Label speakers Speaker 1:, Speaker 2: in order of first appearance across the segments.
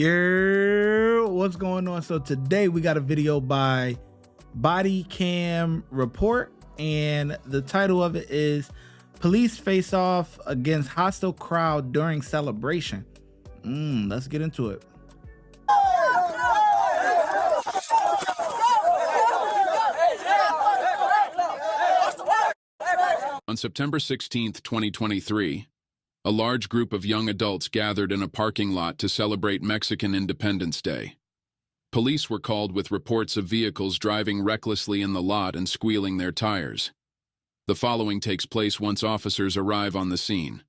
Speaker 1: What's going on? So today we got a video by Body Cam Report, and the title of it is Police Face Off Against Hostile Crowd During Celebration. Let's get into it.
Speaker 2: On September 16, 2023, a large group of young adults gathered in a parking lot to celebrate Mexican Independence Day. Police were called with reports of vehicles driving recklessly in the lot and squealing their tires. The following takes place once officers arrive on the scene.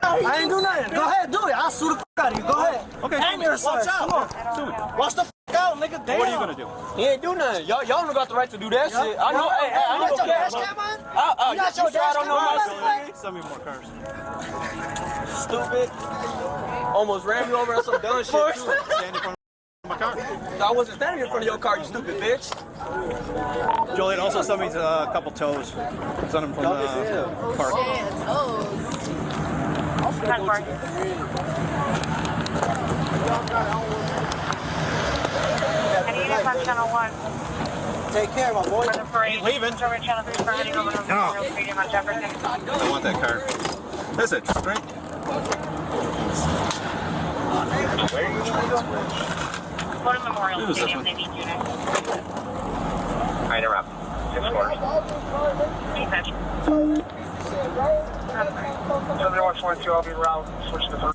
Speaker 3: I ain't do nothing. Go ahead, do it. I'll sue the f out of you. Go ahead. Okay. Aim yourself. Come on. Watch the f out, nigga. Damn.
Speaker 4: What are you gonna do?
Speaker 3: He ain't do nothing. Y'all don't got the right to do that shit. I know. Hey, I know. You got your dash cam on? You got your dash cam on?
Speaker 4: Send me more cars.
Speaker 3: Stupid. Almost ran me over on some dumb shit too.
Speaker 4: Stand in front of my car.
Speaker 3: I wasn't standing in front of your car, you stupid bitch.
Speaker 4: Julian also sent me a couple toes. Send them from the park.
Speaker 5: I need you on channel 1.
Speaker 3: Take care, my boy.
Speaker 5: He's
Speaker 4: leaving.
Speaker 5: Channel 3 for heading over to Memorial Stadium on Jefferson.
Speaker 4: I want that car. That's it, right?
Speaker 5: Go to Memorial Stadium, they need you next.
Speaker 6: I interrupt. 6 quarters.
Speaker 5: Defense.
Speaker 6: 7142, I'll be around. Switch to 3.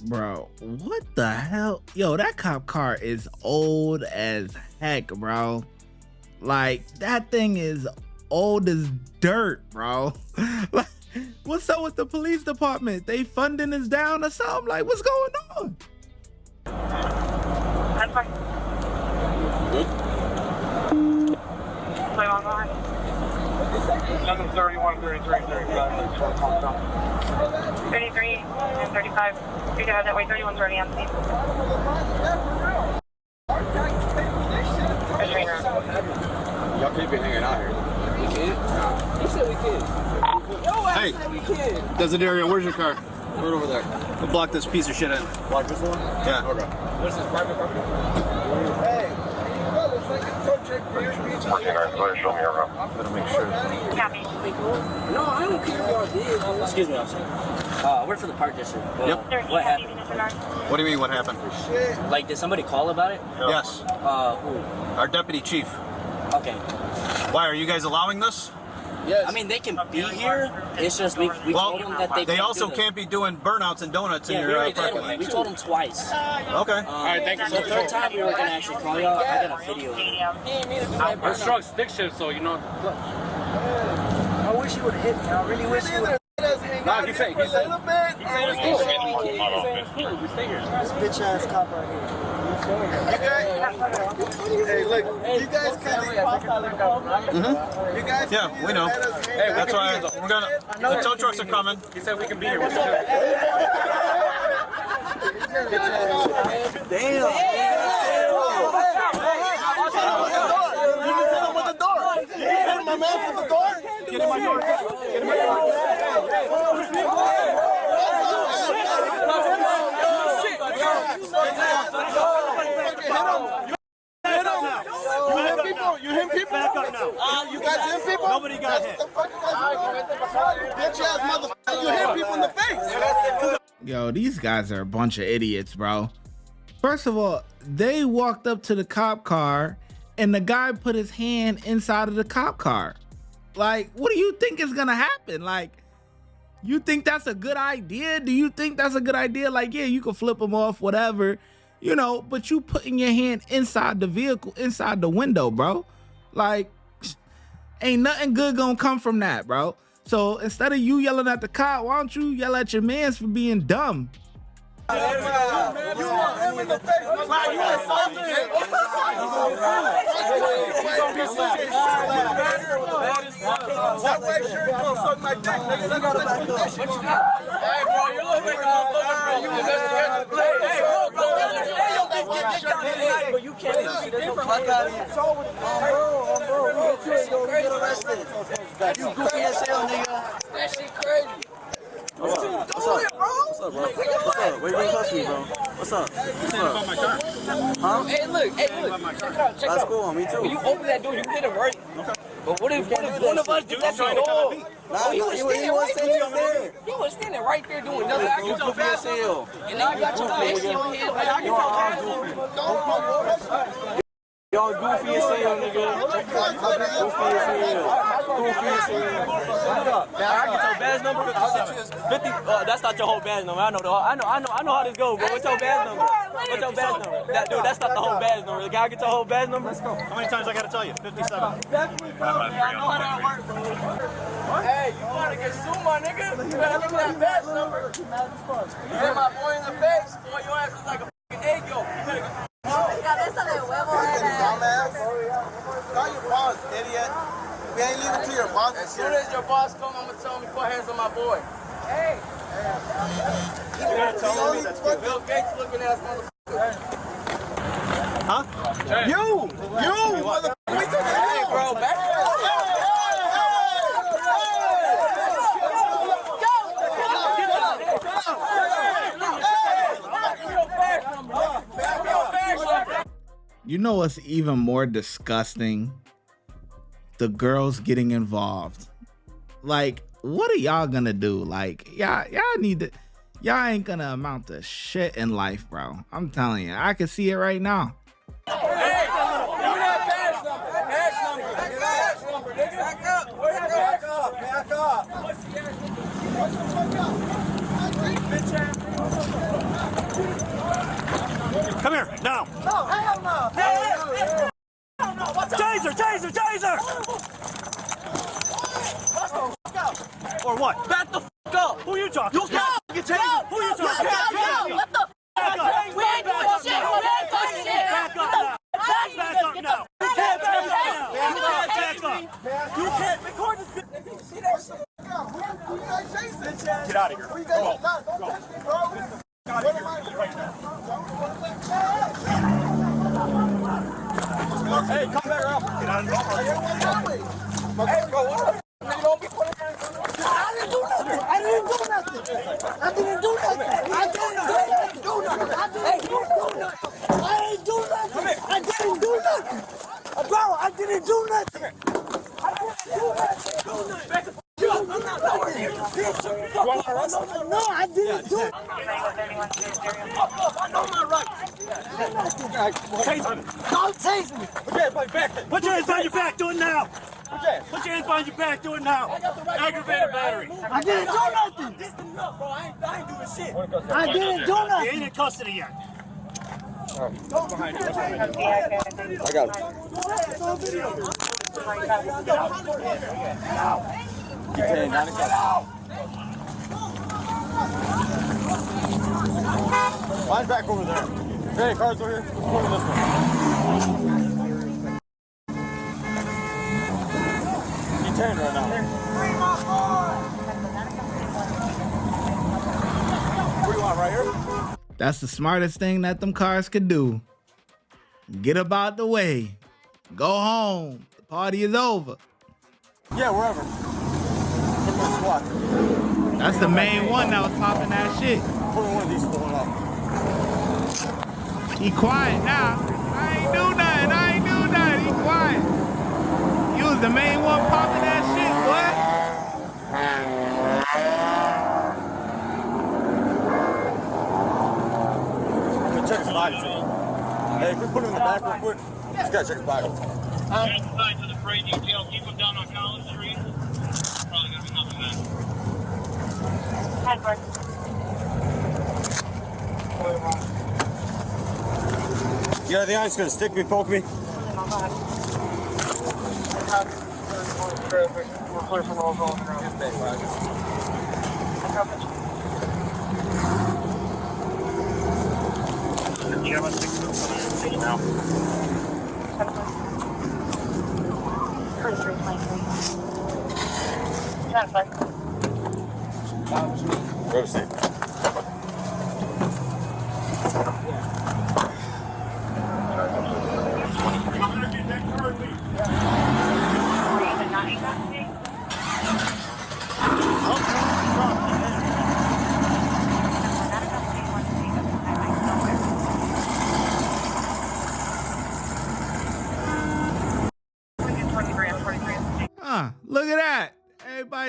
Speaker 1: Bro, what the hell? Yo, that cop car is old as heck, bro. Like, that thing is old as dirt, bro. Like, what's up with the police department? They funding is down or something? Like, what's going on?
Speaker 5: That's fine. Play on line.
Speaker 6: 31, 33, 35.
Speaker 5: 33 and 35. You can have that way. 31's already on scene.
Speaker 6: Y'all keep it hanging out here.
Speaker 3: We can? He said we can.
Speaker 4: Hey, Desiderio, where's your car?
Speaker 3: Right over there.
Speaker 4: We'll block this piece of shit in.
Speaker 6: Like this one?
Speaker 4: Yeah.
Speaker 6: Okay.
Speaker 3: What's this, private property?
Speaker 6: Okay, guys, go ahead, show me your room.
Speaker 4: Better make sure.
Speaker 5: Copy.
Speaker 3: No, I don't care if y'all did. Excuse me, officer. I work for the park district.
Speaker 4: Yep.
Speaker 3: What happened?
Speaker 4: What do you mean, what happened?
Speaker 3: Like, did somebody call about it?
Speaker 4: Yes.
Speaker 3: Who?
Speaker 4: Our deputy chief.
Speaker 3: Okay.
Speaker 4: Why, are you guys allowing this?
Speaker 3: Yes. I mean, they can be here. It's just we told them that they
Speaker 4: also
Speaker 3: do
Speaker 4: can't be doing burnouts and donuts in
Speaker 3: we
Speaker 4: your
Speaker 3: already
Speaker 4: parking
Speaker 3: did.
Speaker 4: lot.
Speaker 3: We told them twice.
Speaker 4: Okay.
Speaker 3: All right, thank you. So the third time we were gonna actually call y'all. I got a video.
Speaker 7: We're strong stick shift, so you know.
Speaker 3: I wish you would have hit me. I really wish you would.
Speaker 7: Nah, you say. You say it's cool. We stay here.
Speaker 3: This bitch ass cop right here.
Speaker 6: Hey, look, you guys can't leave. You guys
Speaker 4: Yeah, we know.
Speaker 7: Hey,
Speaker 4: That's why we're gonna. The tow trucks are coming.
Speaker 7: He said we can be here.
Speaker 3: Damn.
Speaker 6: my man from the door?
Speaker 4: Get in my door. Get in my door.
Speaker 6: You hit people?
Speaker 4: Back up now.
Speaker 6: You guys hit people?
Speaker 4: Nobody got hit.
Speaker 6: Bitch ass motherfucker, you hit people in the face.
Speaker 1: Yo, these guys are a bunch of idiots, bro. First of all, they walked up to the cop car and the guy put his hand inside of the cop car. Like, what do you think is gonna happen? Like, you think that's a good idea? Do you think that's a good idea? Like, yeah, you can flip them off, whatever, you know, but you putting your hand inside the vehicle, inside the window, bro. Like, ain't nothing good gonna come from that, bro. So instead of you yelling at the cop, why don't you yell at your mans for being dumb?
Speaker 6: You want him in the face. You assaulted him. That white shirt don't suck my dick, nigga. That's what that shit.
Speaker 3: Hey, bro, you're looking like but you can't even see different. Fuck out of here. You get arrested. You goofy as hell, nigga. That shit crazy. What's up? What's up, bro? What's up? Where you gonna touch me, bro? What's up? What's up? Huh?
Speaker 7: Hey, look. Check it out.
Speaker 3: That's cool, me too.
Speaker 7: When you open that door, you hit him, right? Okay. But what if one of us do that door?
Speaker 3: Nah, he was standing there.
Speaker 7: He was standing right there doing nothing.
Speaker 3: You goofy as hell.
Speaker 7: And now you got your face in your head. Like, you
Speaker 3: Y'all goofy as hell, nigga. Goofy as hell. Goofy as hell.
Speaker 8: I can tell badge number. 50. That's not your whole badge number. I know how this goes, bro. What's your badge number? What's your badge number? Dude, that's not the whole badge number. The guy get your whole badge number. Let's go.
Speaker 4: How many times I gotta tell you? 57.
Speaker 8: Definitely, bro. I know how that works, bro. Hey, you wanna get sued, my nigga? You better give me that badge number. You hit my boy in the face, boy. Your ass is like a fucking egg yolk. You better get.
Speaker 6: Dumbass. Call your boss, idiot. We ain't leaving till your boss is
Speaker 8: As soon as your boss come, I'm gonna tell him to put hands on my boy. Hey.
Speaker 4: You're not telling me that's good.
Speaker 8: Bill Gates looking ass motherfucker.
Speaker 4: Huh?
Speaker 6: You, motherfucker.
Speaker 8: Hey, bro, back
Speaker 1: You know what's even more disgusting? The girls getting involved. Like, what are y'all gonna do? Like, y'all ain't gonna amount to shit in life, bro. I'm telling you, I can see it right now.
Speaker 8: Hey, give me that badge number. Badge number, nigga. Back up.
Speaker 6: Back up.
Speaker 4: Come here, now.
Speaker 6: No, hell no.
Speaker 4: Taser! Or what?
Speaker 8: Back the fuck up.
Speaker 4: Who you talking to?
Speaker 8: You can't get tasered. Who you talking to? What the
Speaker 4: Back up.
Speaker 8: We ain't doing shit. We ain't doing shit.
Speaker 4: Back up now. Back up now.
Speaker 8: You can't tase me.
Speaker 4: Back up.
Speaker 8: You can't record this bitch. You see that shit?
Speaker 4: Get out of here. Go home.
Speaker 8: Hey, come back up.
Speaker 4: Get out of here.
Speaker 8: Hey, bro, what the f***? Nigga, don't be putting hands on me.
Speaker 6: I didn't do nothing. I didn't do nothing. Bro, I didn't do nothing. No, I didn't do it.
Speaker 8: I know my rights.
Speaker 4: Taser me.
Speaker 6: Don't tase me.
Speaker 4: Put your hands behind your back. Do it now. Put your hands behind your back. Do it now. Aggravated battery.
Speaker 6: I didn't do nothing.
Speaker 8: This is enough, bro. I ain't doing shit.
Speaker 6: I didn't do
Speaker 4: You
Speaker 6: nothing.
Speaker 4: ain't in custody yet.
Speaker 3: I got it. Keep paying 95. Mine's back over there. Hey, car's over here. Over this one. He's tearing right now. What do you want, right here?
Speaker 1: That's the smartest thing that them cars could do. Get about the way. Go home. The party is over.
Speaker 3: Yeah, wherever. Put my squad.
Speaker 1: That's the main one that was popping that shit.
Speaker 3: Put one of these pulling up.
Speaker 1: He quiet now. I ain't do nothing. He quiet. You was the main one popping that shit, boy.
Speaker 3: I'm gonna check his body. Hey, if we put him in the back real quick, just gotta check his body.
Speaker 9: Inside to the freight detail, keep them down on College Street. Probably gonna be nothing there.
Speaker 3: You got anything else gonna stick me, poke me?
Speaker 4: You have a 6 now.
Speaker 5: 2323.
Speaker 3: Go see.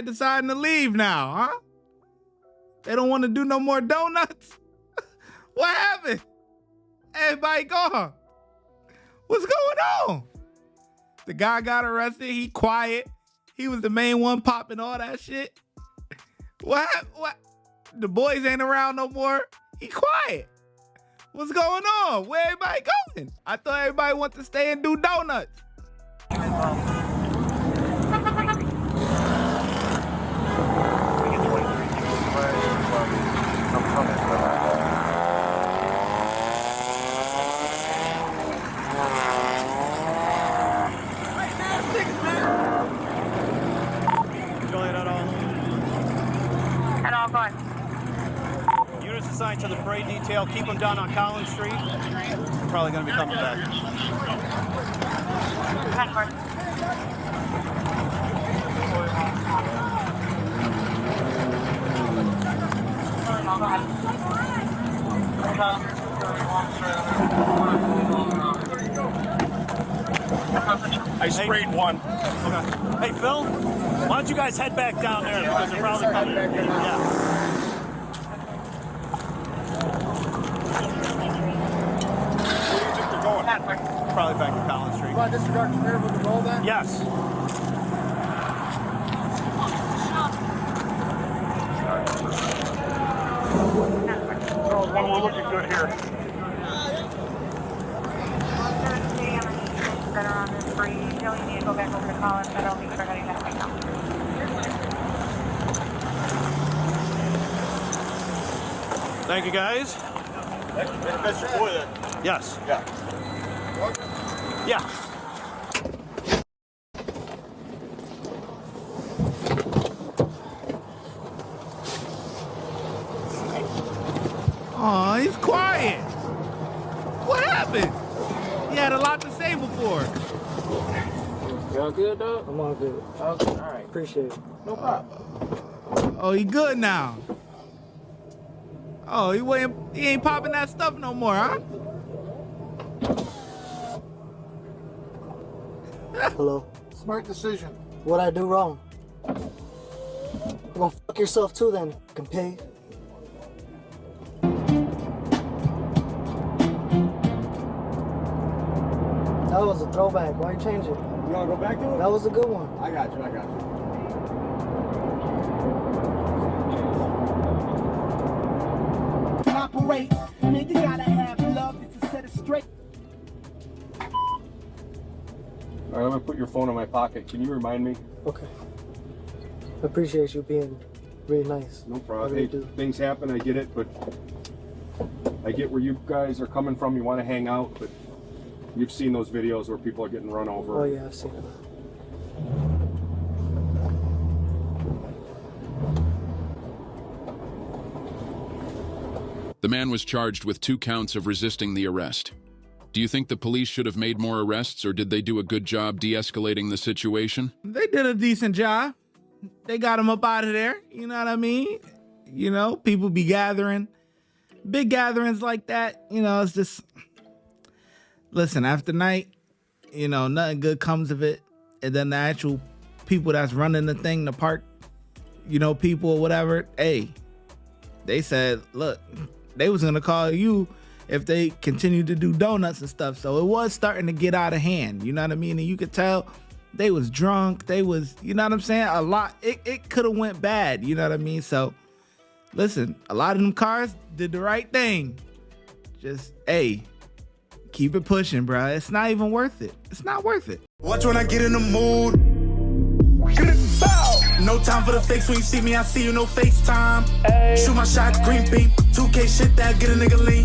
Speaker 1: Everybody deciding to leave now, huh? They don't want to do no more donuts? What happened? Everybody gone. What's going on? The guy got arrested. He quiet. He was the main one popping all that shit. What? The boys ain't around no more. He quiet. What's going on? Where everybody going? I thought everybody wanted to stay and do donuts.
Speaker 4: Units assigned to the parade detail, keep them down on Collins Street. Probably going to be coming back.
Speaker 7: I sprayed one.
Speaker 4: Okay. Hey, Phil, why don't you guys head back down there because they're probably coming. Yeah. Probably back to Collins Street.
Speaker 6: Do I disregard clear with the roll then?
Speaker 4: Yes.
Speaker 7: Well, we're looking good here.
Speaker 5: You need to go back over to Collins. I don't think they're heading that way now.
Speaker 4: Thank you, guys.
Speaker 7: That's your boy then.
Speaker 4: Yes.
Speaker 7: Yeah.
Speaker 4: Yeah.
Speaker 1: Oh, he's quiet. What happened? He had a lot to say before.
Speaker 3: Y'all good, dog? I'm all good. Okay, all right. Appreciate it. No problem.
Speaker 1: Oh, he good now. Oh, he ain't popping that stuff no more, huh?
Speaker 3: Hello.
Speaker 6: Smart decision.
Speaker 3: What'd I do wrong? Well, fuck yourself too then, can pay. That was a throwback. Why you change it?
Speaker 6: You want to go back to it?
Speaker 3: That was a good one.
Speaker 6: I got you.
Speaker 10: Operate. Nigga gotta have love to set it straight.
Speaker 11: All right, I'm gonna put your phone in my pocket. Can you remind me?
Speaker 3: Okay. I appreciate you being really nice.
Speaker 11: No problem.
Speaker 3: I really
Speaker 11: Hey,
Speaker 3: do.
Speaker 11: things happen, I get it, but I get where you guys are coming from. You want to hang out, but you've seen those videos where people are getting run over.
Speaker 3: Oh yeah, I've seen it.
Speaker 2: The man was charged with 2 counts of resisting the arrest. Do you think the police should have made more arrests, or did they do a good job de-escalating the situation?
Speaker 1: They did a decent job. They got him up out of there. You know what I mean? You know, people be gathering. Big gatherings like that, you know, it's just... Listen, after night, you know, nothing good comes of it. And then the actual people that's running the thing, the park, you know, people or whatever, hey, they said, look, they was going to call you if they continued to do donuts and stuff. So it was starting to get out of hand. You know what I mean? And you could tell they was drunk. They was, you know what I'm saying? A lot, it could have went bad. You know what I mean? So listen, a lot of them cars did the right thing. Just, hey, keep it pushing, bro. It's not even worth it. It's not worth it.
Speaker 12: Watch when I get in the mood. No time for the fakes. When you see me, I see you, no FaceTime. Shoot my shot, green beam. 2K shit that get a nigga lean.